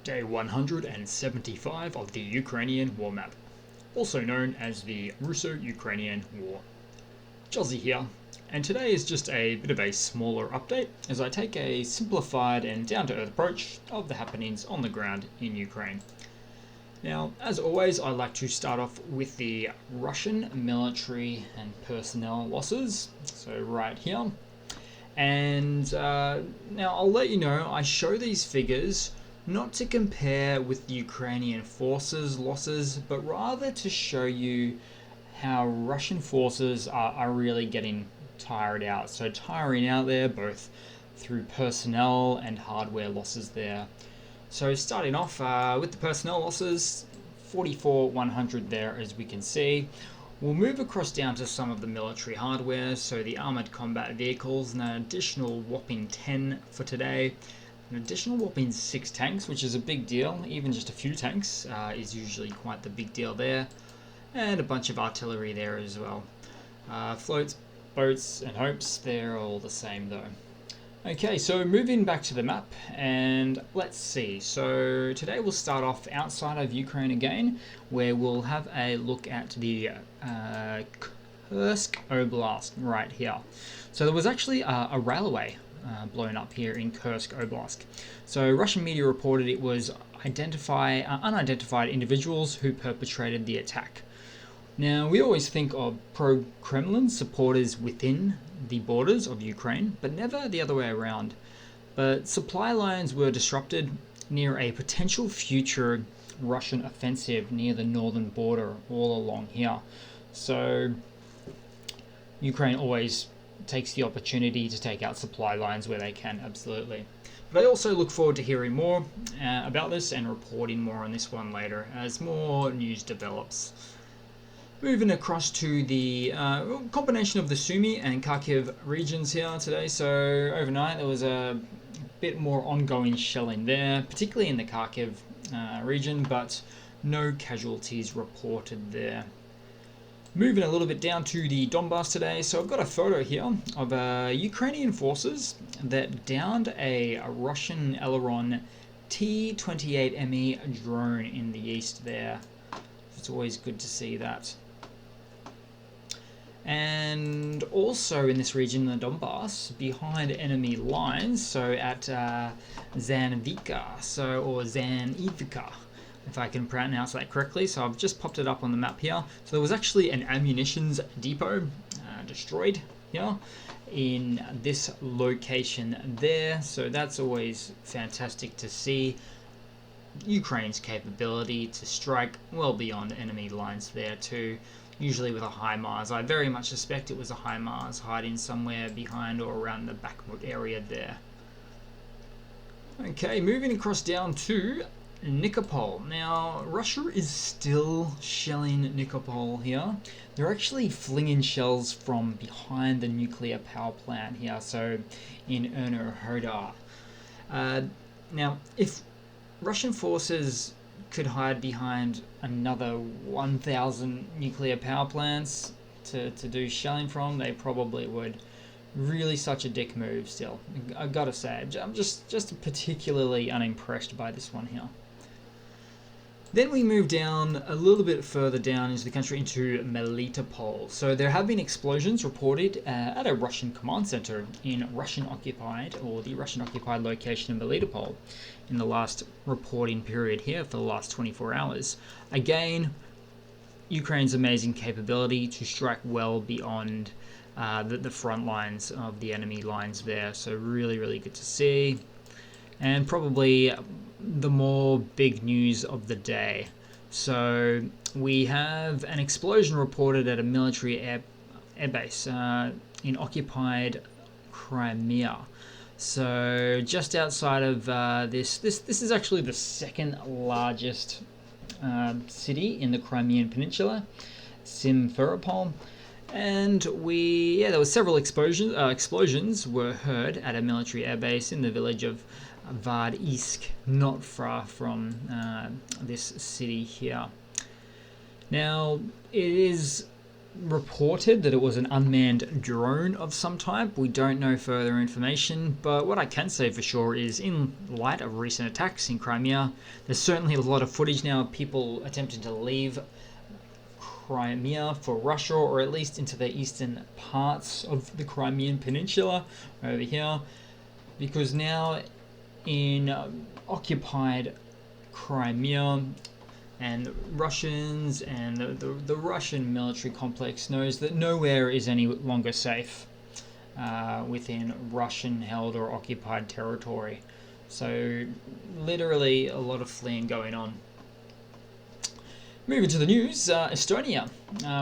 Day 175 of the Ukrainian war map, also known as the Russo-Ukrainian War. Jozzy here, and today is just a bit of a smaller update as I take a simplified and down-to-earth approach of the happenings on the ground in Ukraine. Now, as always, I like to start off with the Russian military and personnel losses, so right here. And now I'll let you know, I show these figures not to compare with the Ukrainian forces' losses, but rather to show you how Russian forces are really getting tired out. So tiring out there, both through personnel and hardware losses there. So starting off with the personnel losses, 44,100 there, as we can see. We'll move across down to some of the military hardware, so the armoured combat vehicles, and an additional whopping 10 for today. An additional whopping 6 tanks, which is a big deal. Even just a few tanks is usually quite the big deal there. And a bunch of artillery there as well. Floats, boats, and hopes, they're all the same though. Okay, so moving back to the map, and let's see. So today we'll start off outside of Ukraine again, where we'll have a look at the Kursk Oblast right here. So there was actually a railway blown up here in Kursk Oblast. So Russian media reported it was unidentified individuals who perpetrated the attack. Now, we always think of pro-Kremlin supporters within the borders of Ukraine, but never the other way around. But supply lines were disrupted near a potential future Russian offensive near the northern border all along here. So Ukraine always takes the opportunity to take out supply lines where they can, absolutely. But I also look forward to hearing more about this and reporting more on this one later as more news develops. Moving across to the combination of the Sumy and Kharkiv regions here today. So overnight there was a bit more ongoing shelling there, particularly in the Kharkiv region, but no casualties reported there. Moving a little bit down to the Donbass today. So I've got a photo here of Ukrainian forces that downed a Russian Aileron T-28ME drone in the east there. It's always good to see that. And also in this region, the Donbass, behind enemy lines, so at Zanivka, or Zanivka, if I can pronounce that correctly. So I've just popped it up on the map here. So there was actually an ammunitions depot destroyed here in this location there. So that's always fantastic to see. Ukraine's capability to strike well beyond enemy lines there too. Usually with a HIMARS. I very much suspect it was a HIMARS hiding somewhere behind or around the Bakhmut area there. Okay, moving across down to Nikopol. Now, Russia is still shelling Nikopol here. They're actually flinging shells from behind the nuclear power plant here, so in Enerhodar. Now, if Russian forces could hide behind another 1,000 nuclear power plants to do shelling from, they probably would. Really such a dick move still. I gotta say, I'm just particularly unimpressed by this one here. Then we move down a little bit further down into the country into Melitopol. So there have been explosions reported at a Russian command center in Russian-occupied, or the Russian-occupied location of Melitopol in the last reporting period here for the last 24 hours. Again, Ukraine's amazing capability to strike well beyond the front lines of the enemy lines there. So really, really good to see. And probably the more big news of the day. So we have an explosion reported at a military airbase in occupied Crimea. So just outside of this is actually the second largest city in the Crimean Peninsula, Simferopol. And there were several explosions were heard at a military airbase in the village of Vardisk, not far from this city here. Now, it is reported that it was an unmanned drone of some type. We don't know further information, but what I can say for sure is, in light of recent attacks in Crimea, there's certainly a lot of footage now of people attempting to leave Crimea for Russia, or at least into the eastern parts of the Crimean Peninsula over here, because now in occupied Crimea, and Russians and the Russian military complex knows that nowhere is any longer safe within Russian-held or occupied territory. So literally a lot of fleeing going on. Moving to the news, Estonia,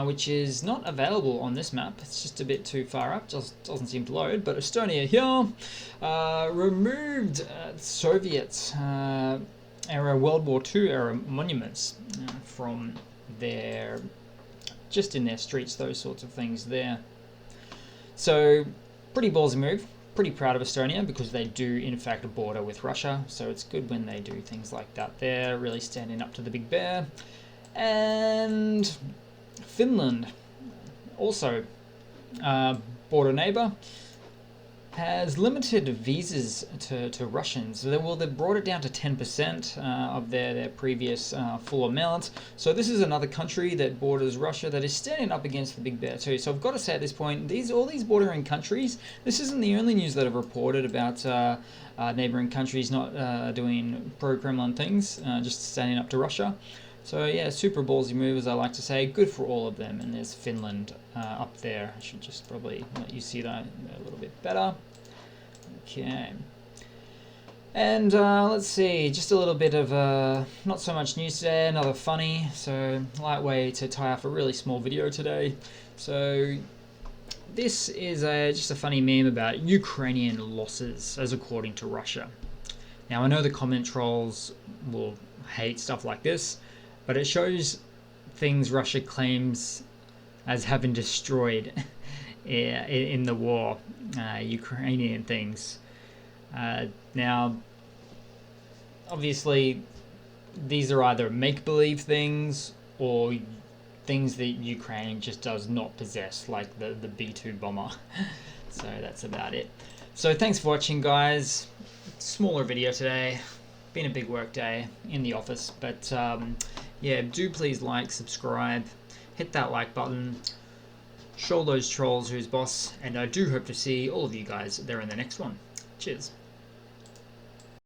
which is not available on this map. It's just a bit too far up, just doesn't seem to load. But Estonia here removed Soviet era World War II era monuments from their, just in their streets, those sorts of things there. So pretty ballsy move. Pretty proud of Estonia because they do in fact border with Russia, so it's good when they do things like that. They're really standing up to the big bear. And Finland, also border neighbor, has limited visas to Russians. Well, they've brought it down to 10% of their previous full amount. So this is another country that borders Russia that is standing up against the big bear too. So I've got to say at this point, all these bordering countries, this isn't the only news that I've reported about neighboring countries not doing pro-Kremlin things, just standing up to Russia. So yeah, super ballsy move, as I like to say. Good for all of them. And there's Finland up there. I should just probably let you see that a little bit better. Okay. And let's see, just a little bit of not so much news today, another funny. So light way to tie off a really small video today. So this is just a funny meme about Ukrainian losses as according to Russia. Now I know the comment trolls will hate stuff like this, but it shows things Russia claims as having destroyed in the war, Ukrainian things. Now, obviously, these are either make-believe things or things that Ukraine just does not possess, like the B-2 bomber. So that's about it. So thanks for watching, guys. Smaller video today. Been a big work day in the office, but yeah, do please like, subscribe, hit that like button, show those trolls who's boss, and I do hope to see all of you guys there in the next one. Cheers.